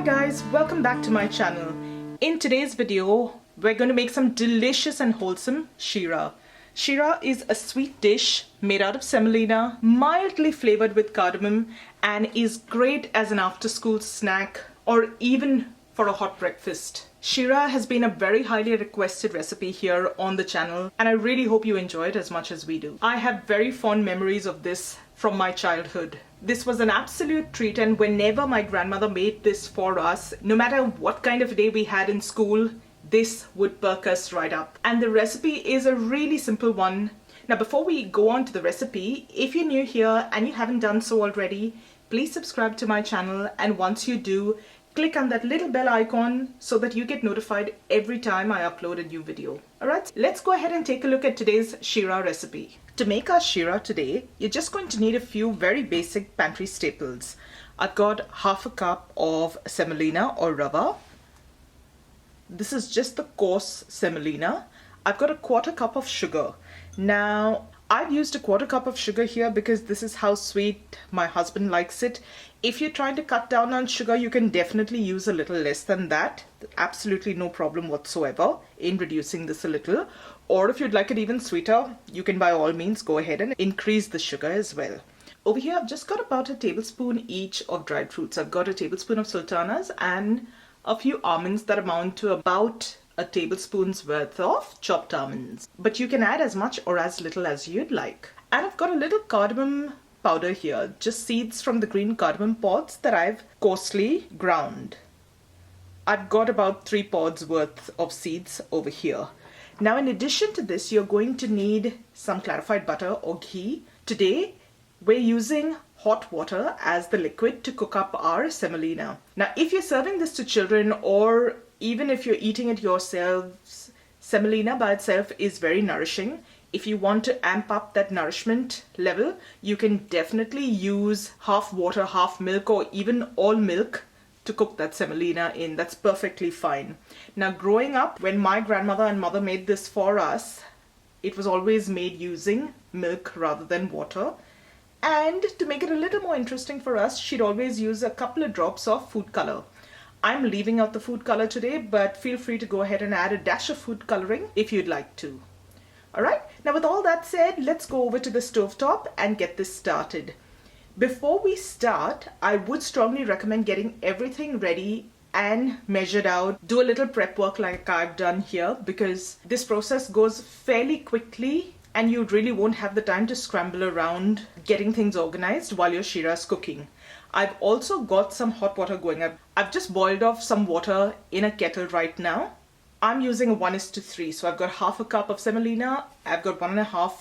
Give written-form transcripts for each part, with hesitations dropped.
Hi guys, welcome back to my channel. In today's video, we're going to make some delicious and wholesome Sheera. Sheera is a sweet dish made out of semolina, mildly flavored with cardamom, and is great as an after-school snack or even for a hot breakfast. Sheera has been a very highly requested recipe here on the channel, and I really hope you enjoy it as much as we do. I have very fond memories of this from my childhood. This was an absolute treat, and whenever my grandmother made this for us, no matter what kind of day we had in school, this would perk us right up. And the recipe is a really simple one. Now before we go on to the recipe, if you're new here and you haven't done so already, please subscribe to my channel, and once you do, click on that little bell icon so that you get notified every time I upload a new video. Alright, let's go ahead and take a look at today's Sheera recipe. To make our Sheera today, you're just going to need a few very basic pantry staples. I've got half a cup of semolina or rava. This is just the coarse semolina. I've got a quarter cup of sugar. Now, I've used a quarter cup of sugar here because this is how sweet my husband likes it. If you're trying to cut down on sugar, you can definitely use a little less than that. Absolutely no problem whatsoever in reducing this a little. Or if you'd like it even sweeter, you can by all means go ahead and increase the sugar as well. Over here, I've just got about a tablespoon each of dried fruits. I've got a tablespoon of sultanas and a few almonds that amount to about a tablespoon's worth of chopped almonds. But you can add as much or as little as you'd like. And I've got a little cardamom powder here, just seeds from the green cardamom pods that I've coarsely ground. I've got about 3 pods worth of seeds over here. Now in addition to this, you're going to need some clarified butter or ghee. Today, we're using hot water as the liquid to cook up our semolina. Now if you're serving this to children, or even if you're eating it yourselves, semolina by itself is very nourishing. If you want to amp up that nourishment level, you can definitely use half water, half milk, or even all milk to cook that semolina in. That's perfectly fine. Now growing up, when my grandmother and mother made this for us, it was always made using milk rather than water. And to make it a little more interesting for us, she'd always use a couple of drops of food color. I'm leaving out the food color today, but feel free to go ahead and add a dash of food coloring if you'd like to. Alright, now with all that said, let's go over to the stovetop and get this started. Before we start, I would strongly recommend getting everything ready and measured out. Do a little prep work like I've done here, because this process goes fairly quickly and you really won't have the time to scramble around getting things organized while your Sheera is cooking. I've also got some hot water going up. I've just boiled off some water in a kettle right now. I'm using a 1:3, so I've got half a cup of semolina, I've got 1.5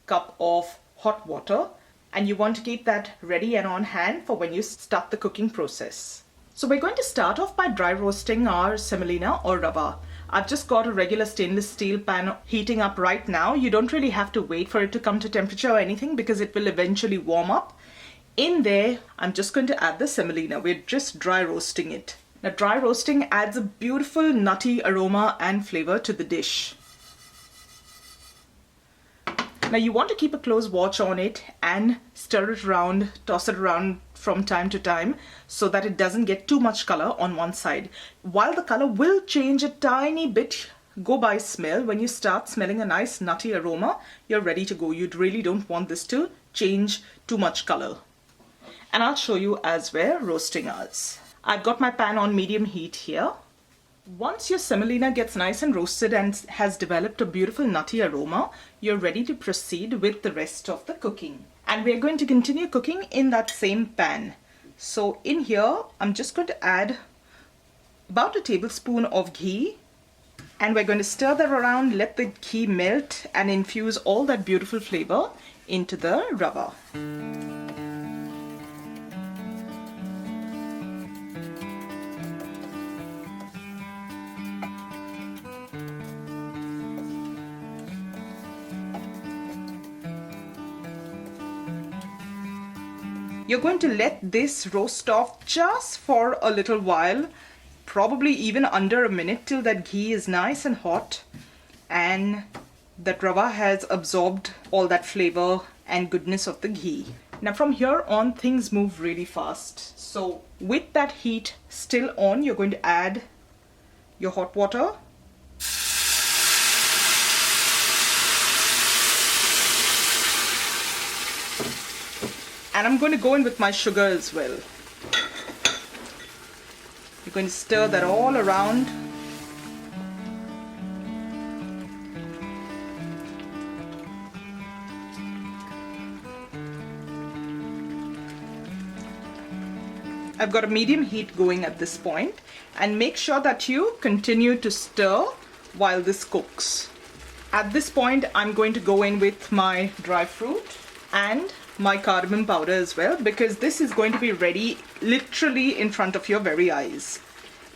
cup of hot water, and you want to keep that ready and on hand for when you start the cooking process. So we're going to start off by dry roasting our semolina or rava. I've just got a regular stainless steel pan heating up right now. You don't really have to wait for it to come to temperature or anything because it will eventually warm up. In there, I'm just going to add the semolina. We're just dry roasting it. Now dry roasting adds a beautiful nutty aroma and flavor to the dish. Now you want to keep a close watch on it and stir it around, toss it around from time to time so that it doesn't get too much color on one side. While the color will change a tiny bit, go by smell. When you start smelling a nice nutty aroma, you're ready to go. You really don't want this to change too much color. And I'll show you as we're roasting ours. I've got my pan on medium heat here. Once your semolina gets nice and roasted and has developed a beautiful nutty aroma, you're ready to proceed with the rest of the cooking. And we're going to continue cooking in that same pan. So in here, I'm just going to add about a tablespoon of ghee. And we're going to stir that around, let the ghee melt and infuse all that beautiful flavor into the rava. You're going to let this roast off just for a little while, probably even under a minute, till that ghee is nice and hot and that rava has absorbed all that flavor and goodness of the ghee. Now from here on, things move really fast. So with that heat still on, you're going to add your hot water. And I'm going to go in with my sugar as well. You're going to stir that all around. I've got a medium heat going at this point, and make sure that you continue to stir while this cooks. At this point, I'm going to go in with my dry fruit and my cardamom powder as well, because this is going to be ready literally in front of your very eyes.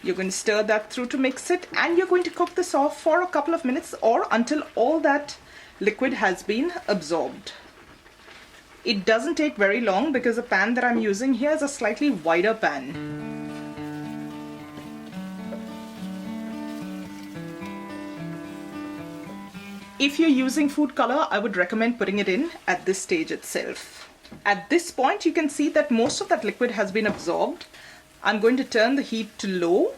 You're going to stir that through to mix it, and you're going to cook this off for a couple of minutes or until all that liquid has been absorbed. It doesn't take very long because the pan that I'm using here is a slightly wider pan. If you're using food color, I would recommend putting it in at this stage itself. At this point, you can see that most of that liquid has been absorbed. I'm going to turn the heat to low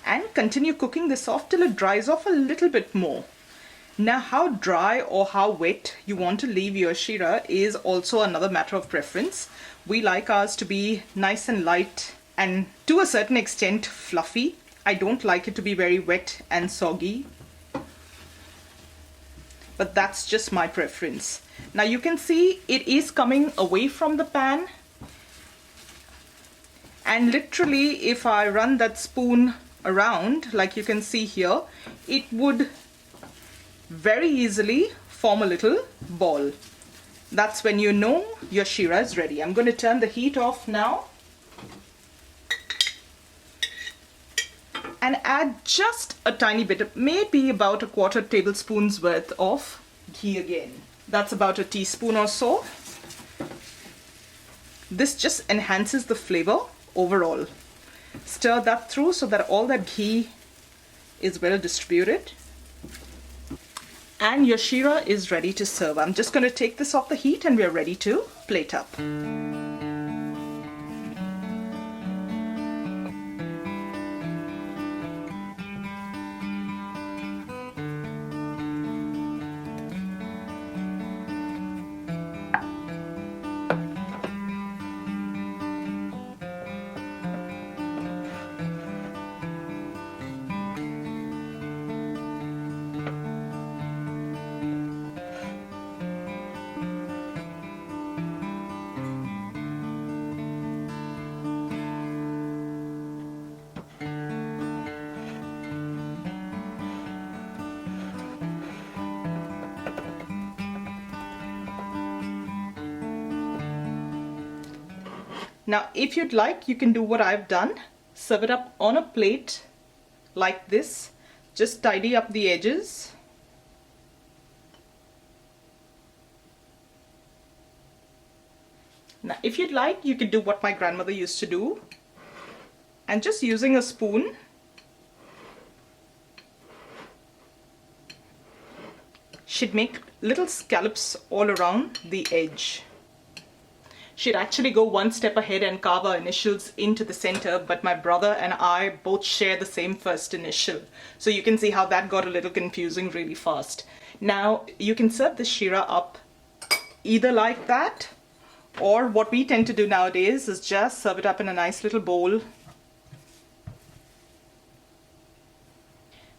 and continue cooking this off till it dries off a little bit more. Now, how dry or how wet you want to leave your sheera is also another matter of preference. We like ours to be nice and light and to a certain extent fluffy. I don't like it to be very wet and soggy, but that's just my preference. Now you can see it is coming away from the pan, and literally if I run that spoon around, like you can see here, it would very easily form a little ball. That's when you know your sheera is ready. I'm going to turn the heat off now and add just a tiny bit, maybe about a quarter tablespoon's worth of ghee again. That's about a teaspoon or so. This just enhances the flavor overall. Stir that through so that all that ghee is well distributed. And your sheera is ready to serve. I'm just going to take this off the heat and we're ready to plate up. Now, if you'd like, you can do what I've done. Serve it up on a plate like this. Just tidy up the edges. Now, if you'd like, you could do what my grandmother used to do. And just using a spoon, she'd make little scallops all around the edge. She'd actually go one step ahead and carve our initials into the center, but my brother and I both share the same first initial. So you can see how that got a little confusing really fast. Now, you can serve the sheera up either like that, or what we tend to do nowadays is just serve it up in a nice little bowl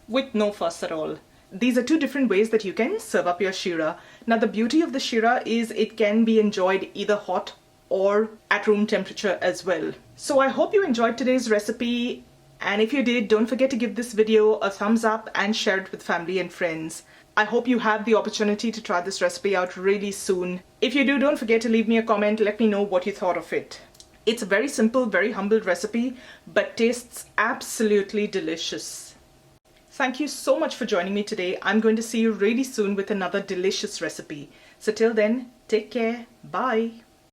with no fuss at all. These are two different ways that you can serve up your sheera. Now, the beauty of the sheera is it can be enjoyed either hot or at room temperature as well. So I hope you enjoyed today's recipe, and if you did, don't forget to give this video a thumbs up and share it with family and friends. I hope you have the opportunity to try this recipe out really soon. If you do, don't forget to leave me a comment. Let me know what you thought of it. It's a very simple, very humble recipe, but tastes absolutely delicious. Thank you so much for joining me today. I'm going to see you really soon with another delicious recipe. So till then, take care. Bye.